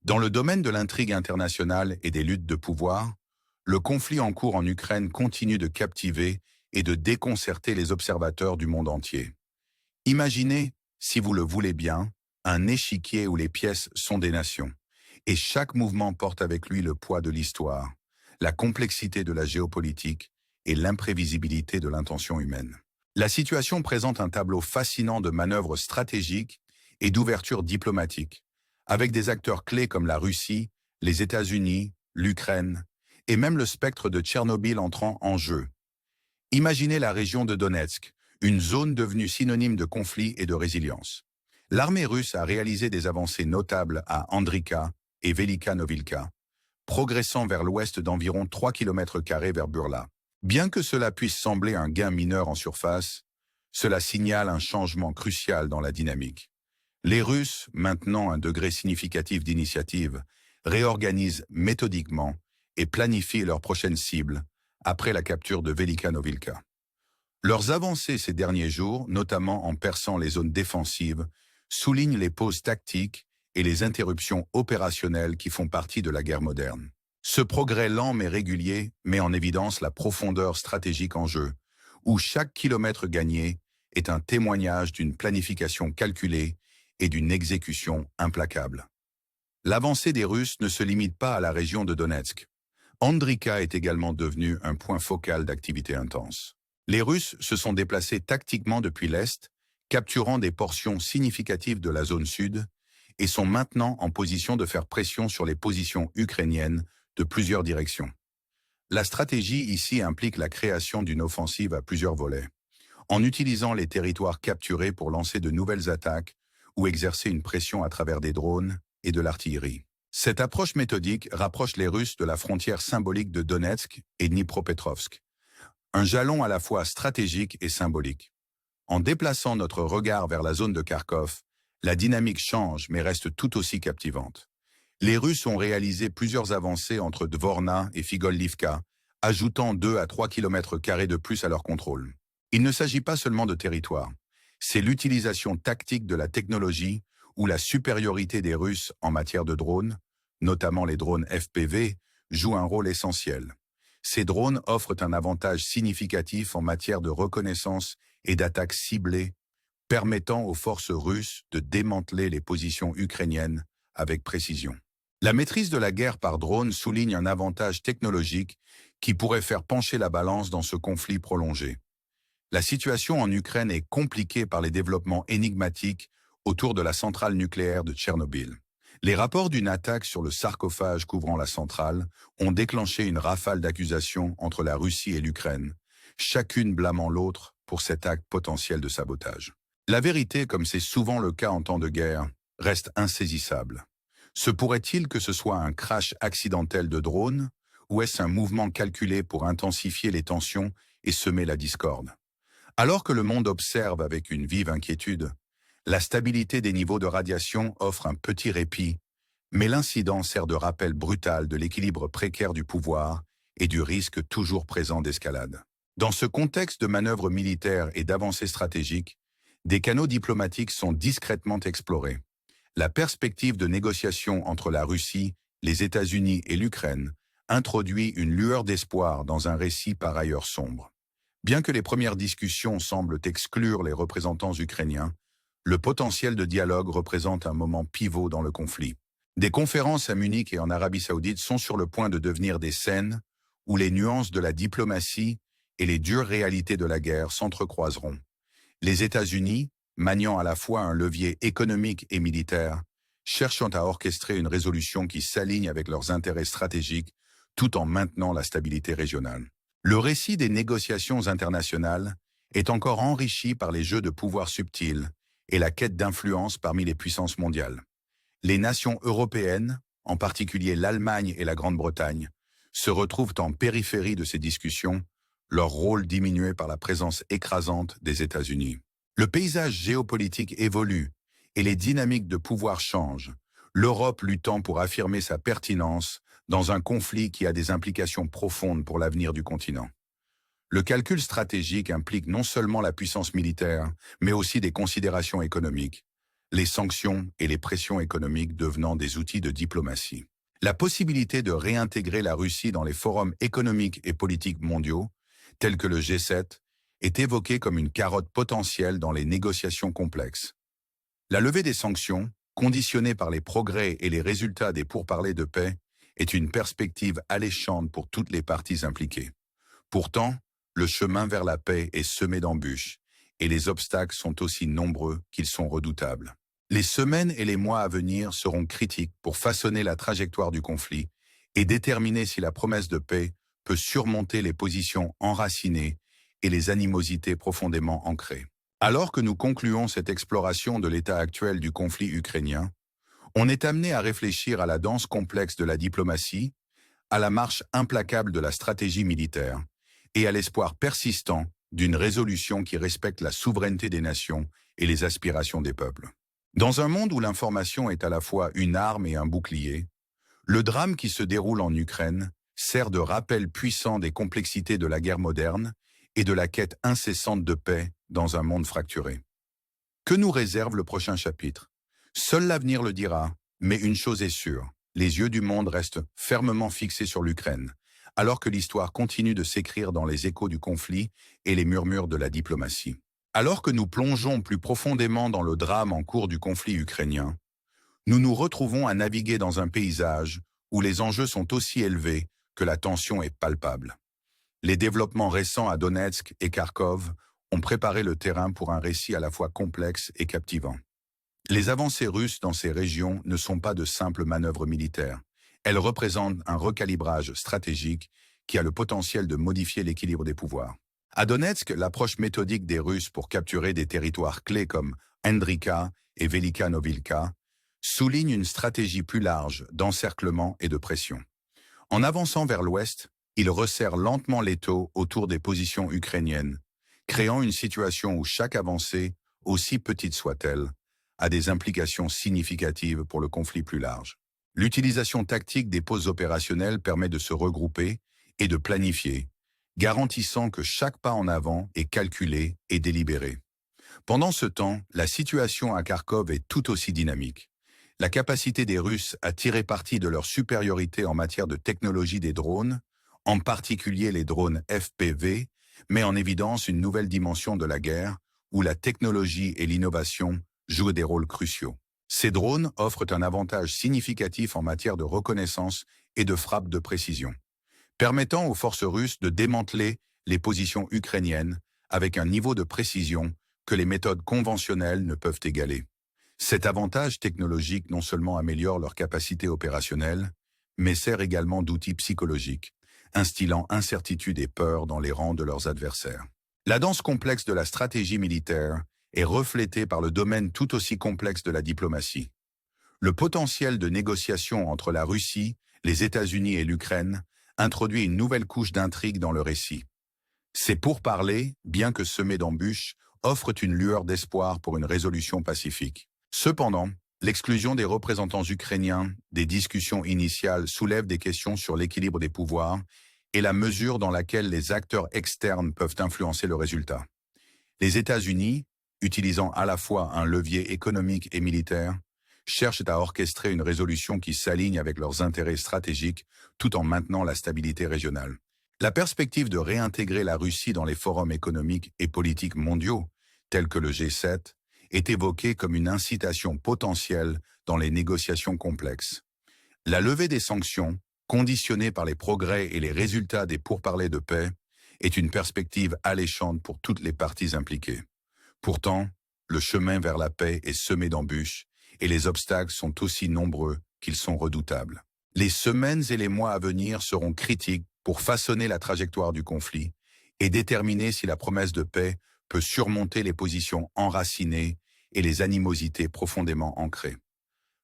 Dans le domaine de l'intrigue internationale et des luttes de pouvoir, le conflit en cours en Ukraine continue de captiver et de déconcerter les observateurs du monde entier. Imaginez, si vous le voulez bien, un échiquier où les pièces sont des nations, et chaque mouvement porte avec lui le poids de l'histoire, la complexité de la géopolitique et l'imprévisibilité de l'intention humaine. La situation présente un tableau fascinant de manœuvres stratégiques et d'ouverture diplomatique, avec des acteurs clés comme la Russie, les États-Unis, l'Ukraine, et même le spectre de Tchernobyl entrant en jeu. Imaginez la région de Donetsk, une zone devenue synonyme de conflit et de résilience. L'armée russe a réalisé des avancées notables à Andrika et Velika Novilka, progressant vers l'ouest d'environ 3 km² vers Burla. Bien que cela puisse sembler un gain mineur en surface, cela signale un changement crucial dans la dynamique. Les Russes, maintenant un degré significatif d'initiative, réorganisent méthodiquement et planifient leurs prochaines cibles après la capture de Velika Novilka. Leurs avancées ces derniers jours, notamment en perçant les zones défensives, soulignent les pauses tactiques et les interruptions opérationnelles qui font partie de la guerre moderne. Ce progrès lent mais régulier met en évidence la profondeur stratégique en jeu, où chaque kilomètre gagné est un témoignage d'une planification calculée et d'une exécution implacable. L'avancée des Russes ne se limite pas à la région de Donetsk. Andrika est également devenu un point focal d'activité intense. Les Russes se sont déplacés tactiquement depuis l'Est, capturant des portions significatives de la zone sud, et sont maintenant en position de faire pression sur les positions ukrainiennes de plusieurs directions. La stratégie ici implique la création d'une offensive à plusieurs volets, en utilisant les territoires capturés pour lancer de nouvelles attaques ou exercer une pression à travers des drones et de l'artillerie. Cette approche méthodique rapproche les Russes de la frontière symbolique de Donetsk et Dnipropetrovsk, un jalon à la fois stratégique et symbolique. En déplaçant notre regard vers la zone de Kharkov, la dynamique change mais reste tout aussi captivante. Les Russes ont réalisé plusieurs avancées entre Dvorna et Figol-Livka, ajoutant 2 à 3 km² de plus à leur contrôle. Il ne s'agit pas seulement de territoire, c'est l'utilisation tactique de la technologie où la supériorité des Russes en matière de drones, notamment les drones FPV, joue un rôle essentiel. Ces drones offrent un avantage significatif en matière de reconnaissance et d'attaque ciblée, permettant aux forces russes de démanteler les positions ukrainiennes avec précision. La maîtrise de la guerre par drone souligne un avantage technologique qui pourrait faire pencher la balance dans ce conflit prolongé. La situation en Ukraine est compliquée par les développements énigmatiques autour de la centrale nucléaire de Tchernobyl. Les rapports d'une attaque sur le sarcophage couvrant la centrale ont déclenché une rafale d'accusations entre la Russie et l'Ukraine, chacune blâmant l'autre pour cet acte potentiel de sabotage. La vérité, comme c'est souvent le cas en temps de guerre, reste insaisissable. Se pourrait-il que ce soit un crash accidentel de drone, ou est-ce un mouvement calculé pour intensifier les tensions et semer la discorde? Alors que le monde observe avec une vive inquiétude, la stabilité des niveaux de radiation offre un petit répit, mais l'incident sert de rappel brutal de l'équilibre précaire du pouvoir et du risque toujours présent d'escalade. Dans ce contexte de manœuvres militaires et d'avancées stratégiques, des canaux diplomatiques sont discrètement explorés. La perspective de négociation entre la Russie, les États-Unis et l'Ukraine introduit une lueur d'espoir dans un récit par ailleurs sombre. Bien que les premières discussions semblent exclure les représentants ukrainiens, le potentiel de dialogue représente un moment pivot dans le conflit. Des conférences à Munich et en Arabie Saoudite sont sur le point de devenir des scènes où les nuances de la diplomatie et les dures réalités de la guerre s'entrecroiseront. Les États-Unis, maniant à la fois un levier économique et militaire, cherchant à orchestrer une résolution qui s'aligne avec leurs intérêts stratégiques tout en maintenant la stabilité régionale. Le récit des négociations internationales est encore enrichi par les jeux de pouvoir subtils et la quête d'influence parmi les puissances mondiales. Les nations européennes, en particulier l'Allemagne et la Grande-Bretagne, se retrouvent en périphérie de ces discussions, leur rôle diminué par la présence écrasante des États-Unis. Le paysage géopolitique évolue et les dynamiques de pouvoir changent, l'Europe luttant pour affirmer sa pertinence dans un conflit qui a des implications profondes pour l'avenir du continent. Le calcul stratégique implique non seulement la puissance militaire, mais aussi des considérations économiques. les sanctions et les pressions économiques devenant des outils de diplomatie. La possibilité de réintégrer la Russie dans les forums économiques et politiques mondiaux, tels que le G7, est évoquée comme une carotte potentielle dans les négociations complexes. La levée des sanctions, conditionnée par les progrès et les résultats des pourparlers de paix, est une perspective alléchante pour toutes les parties impliquées. Pourtant, le chemin vers la paix est semé d'embûches, et les obstacles sont aussi nombreux qu'ils sont redoutables. Les semaines et les mois à venir seront critiques pour façonner la trajectoire du conflit et déterminer si la promesse de paix peut surmonter les positions enracinées et les animosités profondément ancrées. Alors que nous concluons cette exploration de l'état actuel du conflit ukrainien, on est amené à réfléchir à la danse complexe de la diplomatie, à la marche implacable de la stratégie militaire et à l'espoir persistant d'une résolution qui respecte la souveraineté des nations et les aspirations des peuples. Dans un monde où l'information est à la fois une arme et un bouclier, le drame qui se déroule en Ukraine sert de rappel puissant des complexités de la guerre moderne et de la quête incessante de paix dans un monde fracturé. Que nous réserve le prochain chapitre? Seul l'avenir le dira, mais une chose est sûre, les yeux du monde restent fermement fixés sur l'Ukraine, alors que l'histoire continue de s'écrire dans les échos du conflit et les murmures de la diplomatie. Alors que nous plongeons plus profondément dans le drame en cours du conflit ukrainien, nous nous retrouvons à naviguer dans un paysage où les enjeux sont aussi élevés que la tension est palpable. Les développements récents à Donetsk et Kharkov ont préparé le terrain pour un récit à la fois complexe et captivant. Les avancées russes dans ces régions ne sont pas de simples manœuvres militaires. Elles représentent un recalibrage stratégique qui a le potentiel de modifier l'équilibre des pouvoirs. À Donetsk, l'approche méthodique des Russes pour capturer des territoires clés comme Hendrika et Velika Novilka souligne une stratégie plus large d'encerclement et de pression. En avançant vers l'ouest, ils resserrent lentement l'étau autour des positions ukrainiennes, créant une situation où chaque avancée, aussi petite soit-elle, a des implications significatives pour le conflit plus large. L'utilisation tactique des pauses opérationnelles permet de se regrouper et de planifier, garantissant que chaque pas en avant est calculé et délibéré. Pendant ce temps, la situation à Kharkov est tout aussi dynamique. La capacité des Russes à tirer parti de leur supériorité en matière de technologie des drones, en particulier les drones FPV, met en évidence une nouvelle dimension de la guerre où la technologie et l'innovation jouent des rôles cruciaux. Ces drones offrent un avantage significatif en matière de reconnaissance et de frappe de précision, permettant aux forces russes de démanteler les positions ukrainiennes avec un niveau de précision que les méthodes conventionnelles ne peuvent égaler. Cet avantage technologique non seulement améliore leur capacité opérationnelle, mais sert également d'outil psychologique, instillant incertitude et peur dans les rangs de leurs adversaires. La danse complexe de la stratégie militaire est reflétée par le domaine tout aussi complexe de la diplomatie. Le potentiel de négociation entre la Russie, les États-Unis et l'Ukraine introduit une nouvelle couche d'intrigue dans le récit. Ces pourparlers, bien que semés d'embûches, offrent une lueur d'espoir pour une résolution pacifique. Cependant, l'exclusion des représentants ukrainiens des discussions initiales soulève des questions sur l'équilibre des pouvoirs et la mesure dans laquelle les acteurs externes peuvent influencer le résultat. Les États-Unis, utilisant à la fois un levier économique et militaire, cherchent à orchestrer une résolution qui s'aligne avec leurs intérêts stratégiques tout en maintenant la stabilité régionale. La perspective de réintégrer la Russie dans les forums économiques et politiques mondiaux, tels que le G7, est évoquée comme une incitation potentielle dans les négociations complexes. La levée des sanctions, conditionnée par les progrès et les résultats des pourparlers de paix, est une perspective alléchante pour toutes les parties impliquées. Pourtant, le chemin vers la paix est semé d'embûches et les obstacles sont aussi nombreux qu'ils sont redoutables. Les semaines et les mois à venir seront critiques pour façonner la trajectoire du conflit et déterminer si la promesse de paix peut surmonter les positions enracinées et les animosités profondément ancrées.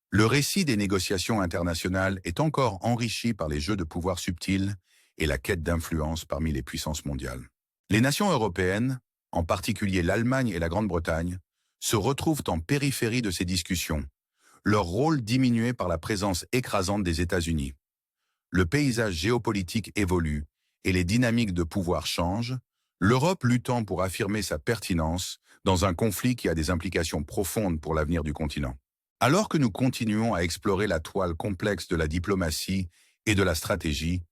Le récit des négociations internationales est encore enrichi par les jeux de pouvoir subtils et la quête d'influence parmi les puissances mondiales. Les nations européennes, en particulier l'Allemagne et la Grande-Bretagne, se retrouvent en périphérie de ces discussions, leur rôle diminué par la présence écrasante des États-Unis. Le paysage géopolitique évolue et les dynamiques de pouvoir changent, L'Europe luttant pour affirmer sa pertinence dans un conflit qui a des implications profondes pour l'avenir du continent. Alors que nous continuons à explorer la toile complexe de la diplomatie et de la stratégie,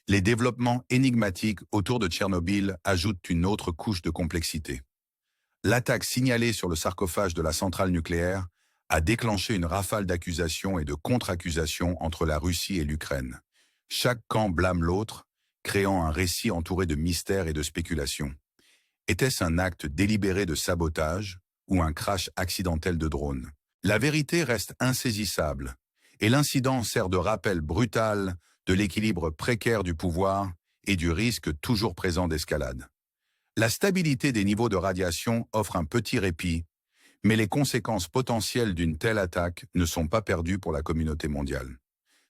les développements énigmatiques autour de Tchernobyl ajoutent une autre couche de complexité. L'attaque signalée sur le sarcophage de la centrale nucléaire a déclenché une rafale d'accusations et de contre-accusations entre la Russie et l'Ukraine. Chaque camp blâme l'autre, créant un récit entouré de mystères et de spéculations. Était-ce un acte délibéré de sabotage ou un crash accidentel de drone? La vérité reste insaisissable, et l'incident sert de rappel brutal de l'équilibre précaire du pouvoir et du risque toujours présent d'escalade. La stabilité des niveaux de radiation offre un petit répit, mais les conséquences potentielles d'une telle attaque ne sont pas perdues pour la communauté mondiale.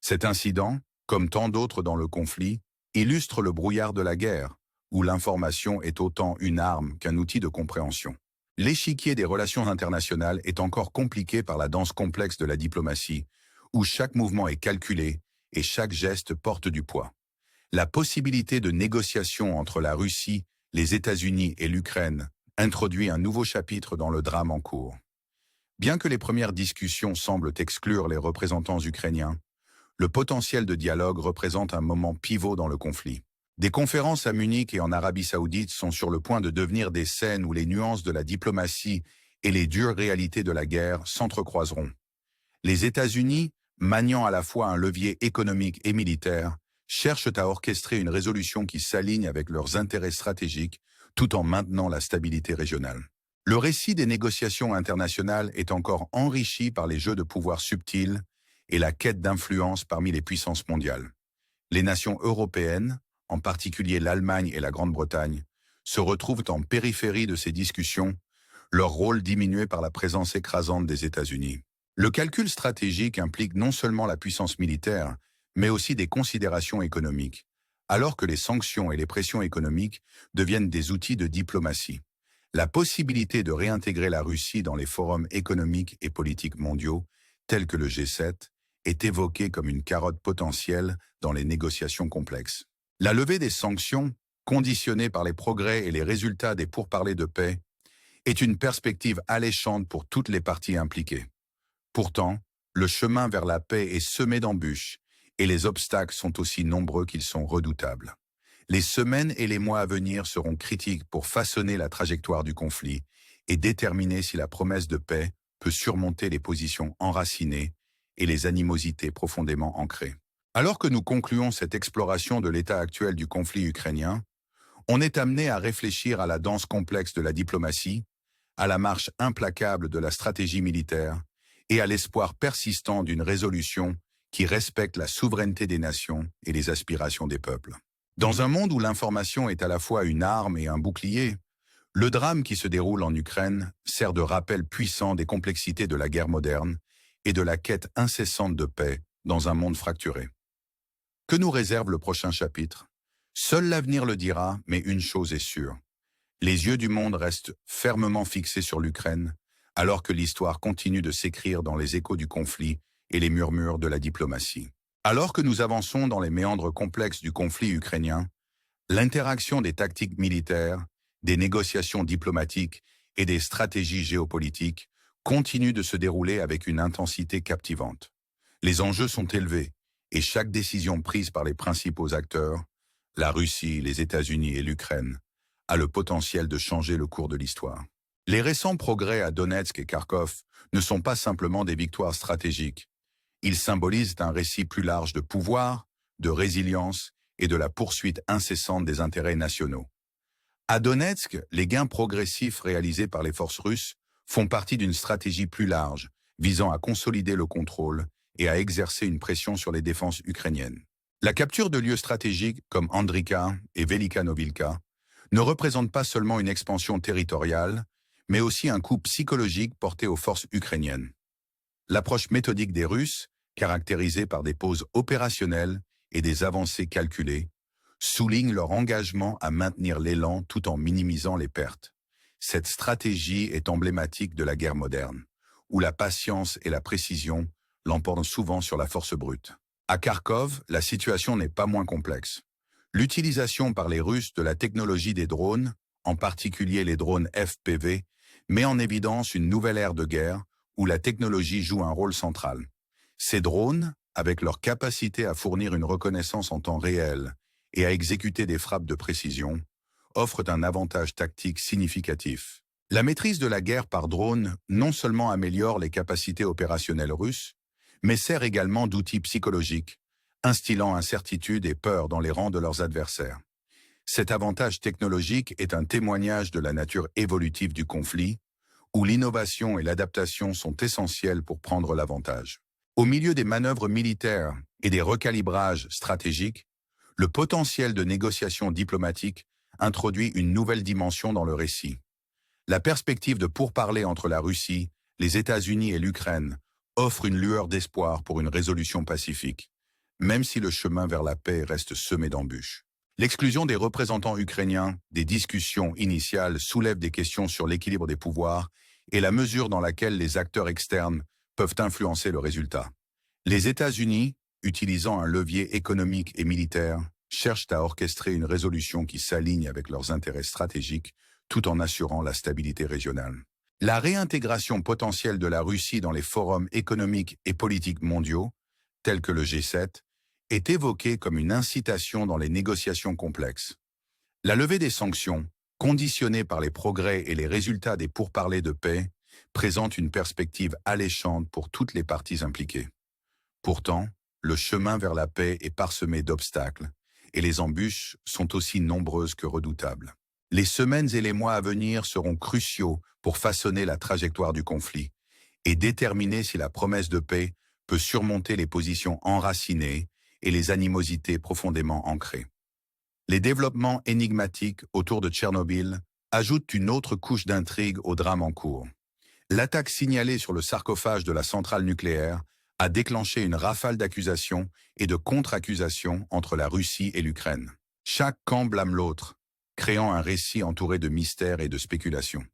Cet incident, comme tant d'autres dans le conflit, illustre le brouillard de la guerre, où l'information est autant une arme qu'un outil de compréhension. L'échiquier des relations internationales est encore compliqué par la danse complexe de la diplomatie, où chaque mouvement est calculé et chaque geste porte du poids. La possibilité de négociation entre la Russie, les États-Unis et l'Ukraine introduit un nouveau chapitre dans le drame en cours. Bien que les premières discussions semblent exclure les représentants ukrainiens, le potentiel de dialogue représente un moment pivot dans le conflit. Des conférences à Munich et en Arabie Saoudite sont sur le point de devenir des scènes où les nuances de la diplomatie et les dures réalités de la guerre s'entrecroiseront. Les États-Unis, maniant à la fois un levier économique et militaire, cherchent à orchestrer une résolution qui s'aligne avec leurs intérêts stratégiques tout en maintenant la stabilité régionale. Le récit des négociations internationales est encore enrichi par les jeux de pouvoir subtils et la quête d'influence parmi les puissances mondiales. Les nations européennes, en particulier l'Allemagne et la Grande-Bretagne, se retrouvent en périphérie de ces discussions, leur rôle diminué par la présence écrasante des États-Unis. Le calcul stratégique implique non seulement la puissance militaire, mais aussi des considérations économiques, alors que les sanctions et les pressions économiques deviennent des outils de diplomatie. La possibilité de réintégrer la Russie dans les forums économiques et politiques mondiaux, tels que le G7, est évoquée comme une carotte potentielle dans les négociations complexes. La levée des sanctions, conditionnée par les progrès et les résultats des pourparlers de paix, est une perspective alléchante pour toutes les parties impliquées. Pourtant, le chemin vers la paix est semé d'embûches, et les obstacles sont aussi nombreux qu'ils sont redoutables. Les semaines et les mois à venir seront critiques pour façonner la trajectoire du conflit et déterminer si la promesse de paix peut surmonter les positions enracinées et les animosités profondément ancrées. Alors que nous concluons cette exploration de l'état actuel du conflit ukrainien, on est amené à réfléchir à la danse complexe de la diplomatie, à la marche implacable de la stratégie militaire et à l'espoir persistant d'une résolution qui respecte la souveraineté des nations et les aspirations des peuples. Dans un monde où l'information est à la fois une arme et un bouclier, le drame qui se déroule en Ukraine sert de rappel puissant des complexités de la guerre moderne et de la quête incessante de paix dans un monde fracturé. Que nous réserve le prochain chapitre? Seul l'avenir le dira, mais une chose est sûre. Les yeux du monde restent fermement fixés sur l'Ukraine, alors que l'histoire continue de s'écrire dans les échos du conflit et les murmures de la diplomatie. Alors que nous avançons dans les méandres complexes du conflit ukrainien, l'interaction des tactiques militaires, des négociations diplomatiques et des stratégies géopolitiques continue de se dérouler avec une intensité captivante. Les enjeux sont élevés et chaque décision prise par les principaux acteurs, la Russie, les États-Unis et l'Ukraine, a le potentiel de changer le cours de l'histoire. Les récents progrès à Donetsk et Kharkov ne sont pas simplement des victoires stratégiques. Ils symbolisent un récit plus large de pouvoir, de résilience et de la poursuite incessante des intérêts nationaux. À Donetsk, les gains progressifs réalisés par les forces russes font partie d'une stratégie plus large, visant à consolider le contrôle et à exercer une pression sur les défenses ukrainiennes. La capture de lieux stratégiques comme Andrivka et Velika Novilka ne représente pas seulement une expansion territoriale, mais aussi un coup psychologique porté aux forces ukrainiennes. L'approche méthodique des Russes, caractérisée par des pauses opérationnelles et des avancées calculées, souligne leur engagement à maintenir l'élan tout en minimisant les pertes. Cette stratégie est emblématique de la guerre moderne, où la patience et la précision l'emportent souvent sur la force brute. À Kharkov, la situation n'est pas moins complexe. L'utilisation par les Russes de la technologie des drones, en particulier les drones FPV, met en évidence une nouvelle ère de guerre où la technologie joue un rôle central. Ces drones, avec leur capacité à fournir une reconnaissance en temps réel et à exécuter des frappes de précision, offrent un avantage tactique significatif. La maîtrise de la guerre par drone non seulement améliore les capacités opérationnelles russes, mais sert également d'outil psychologique, instillant incertitude et peur dans les rangs de leurs adversaires. Cet avantage technologique est un témoignage de la nature évolutive du conflit, où l'innovation et l'adaptation sont essentielles pour prendre l'avantage. Au milieu des manœuvres militaires et des recalibrages stratégiques, le potentiel de négociation diplomatique introduit une nouvelle dimension dans le récit. La perspective de pourparlers entre la Russie, les États-Unis et l'Ukraine offre une lueur d'espoir pour une résolution pacifique, même si le chemin vers la paix reste semé d'embûches. L'exclusion des représentants ukrainiens des discussions initiales soulève des questions sur l'équilibre des pouvoirs et la mesure dans laquelle les acteurs externes peuvent influencer le résultat. Les États-Unis, utilisant un levier économique et militaire, cherchent à orchestrer une résolution qui s'aligne avec leurs intérêts stratégiques tout en assurant la stabilité régionale. La réintégration potentielle de la Russie dans les forums économiques et politiques mondiaux, tels que le G7, est évoquée comme une incitation dans les négociations complexes. La levée des sanctions, conditionnée par les progrès et les résultats des pourparlers de paix, présente une perspective alléchante pour toutes les parties impliquées. Pourtant, le chemin vers la paix est parsemé d'obstacles, et les embûches sont aussi nombreuses que redoutables. Les semaines et les mois à venir seront cruciaux pour façonner la trajectoire du conflit et déterminer si la promesse de paix peut surmonter les positions enracinées et les animosités profondément ancrées. Les développements énigmatiques autour de Tchernobyl ajoutent une autre couche d'intrigue au drame en cours. L'attaque signalée sur le sarcophage de la centrale nucléaire a déclenché une rafale d'accusations et de contre-accusations entre la Russie et l'Ukraine. Chaque camp blâme l'autre, créant un récit entouré de mystères et de spéculations.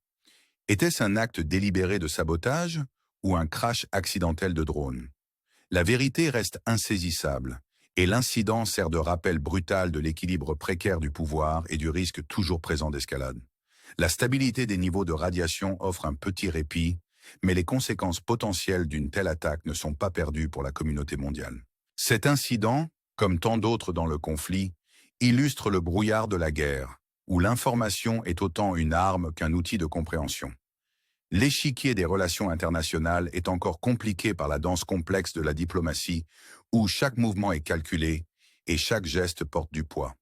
Était-ce un acte délibéré de sabotage ou un crash accidentel de drone? La vérité reste insaisissable, et l'incident sert de rappel brutal de l'équilibre précaire du pouvoir et du risque toujours présent d'escalade. La stabilité des niveaux de radiation offre un petit répit, mais les conséquences potentielles d'une telle attaque ne sont pas perdues pour la communauté mondiale. Cet incident, comme tant d'autres dans le conflit, illustre le brouillard de la guerre, où l'information est autant une arme qu'un outil de compréhension. L'échiquier des relations internationales est encore compliqué par la danse complexe de la diplomatie, où chaque mouvement est calculé et chaque geste porte du poids.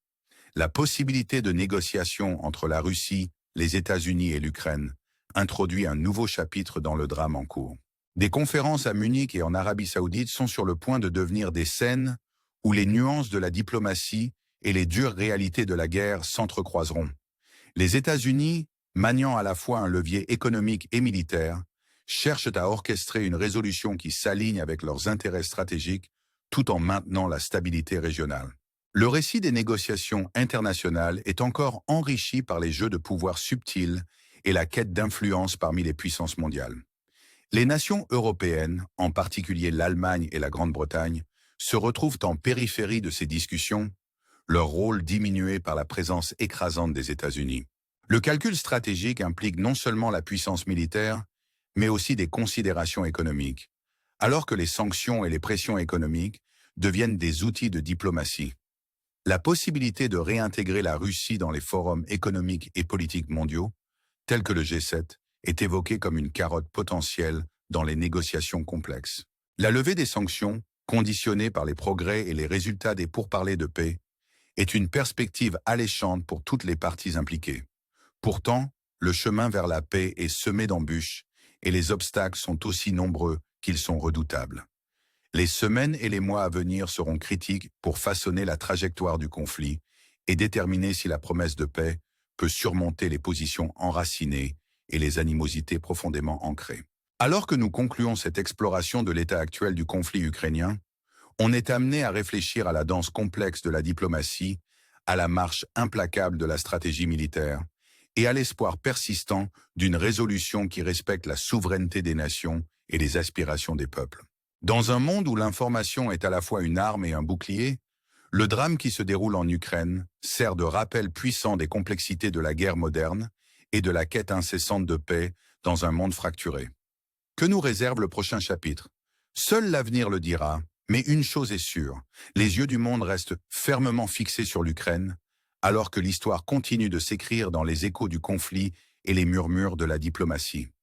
La possibilité de négociation entre la Russie, les États-Unis et l'Ukraine introduit un nouveau chapitre dans le drame en cours. Des conférences à Munich et en Arabie Saoudite sont sur le point de devenir des scènes où les nuances de la diplomatie et les dures réalités de la guerre s'entrecroiseront. Les États-Unis, maniant à la fois un levier économique et militaire, cherchent à orchestrer une résolution qui s'aligne avec leurs intérêts stratégiques tout en maintenant la stabilité régionale. Le récit des négociations internationales est encore enrichi par les jeux de pouvoir subtils et la quête d'influence parmi les puissances mondiales. Les nations européennes, en particulier l'Allemagne et la Grande-Bretagne, se retrouvent en périphérie de ces discussions, leur rôle diminué par la présence écrasante des États-Unis. Le calcul stratégique implique non seulement la puissance militaire, mais aussi des considérations économiques, alors que les sanctions et les pressions économiques deviennent des outils de diplomatie. La possibilité de réintégrer la Russie dans les forums économiques et politiques mondiaux, tels que le G7, est évoquée comme une carotte potentielle dans les négociations complexes. La levée des sanctions, conditionnée par les progrès et les résultats des pourparlers de paix, est une perspective alléchante pour toutes les parties impliquées. Pourtant, le chemin vers la paix est semé d'embûches et les obstacles sont aussi nombreux qu'ils sont redoutables. Les semaines et les mois à venir seront critiques pour façonner la trajectoire du conflit et déterminer si la promesse de paix peut surmonter les positions enracinées et les animosités profondément ancrées. Alors que nous concluons cette exploration de l'état actuel du conflit ukrainien, on est amené à réfléchir à la danse complexe de la diplomatie, à la marche implacable de la stratégie militaire et à l'espoir persistant d'une résolution qui respecte la souveraineté des nations et les aspirations des peuples. Dans un monde où l'information est à la fois une arme et un bouclier, Le drame qui se déroule en Ukraine sert de rappel puissant des complexités de la guerre moderne et de la quête incessante de paix dans un monde fracturé. Que nous réserve le prochain chapitre? Seul l'avenir le dira, mais une chose est sûre, les yeux du monde restent fermement fixés sur l'Ukraine, alors que l'histoire continue de s'écrire dans les échos du conflit et les murmures de la diplomatie.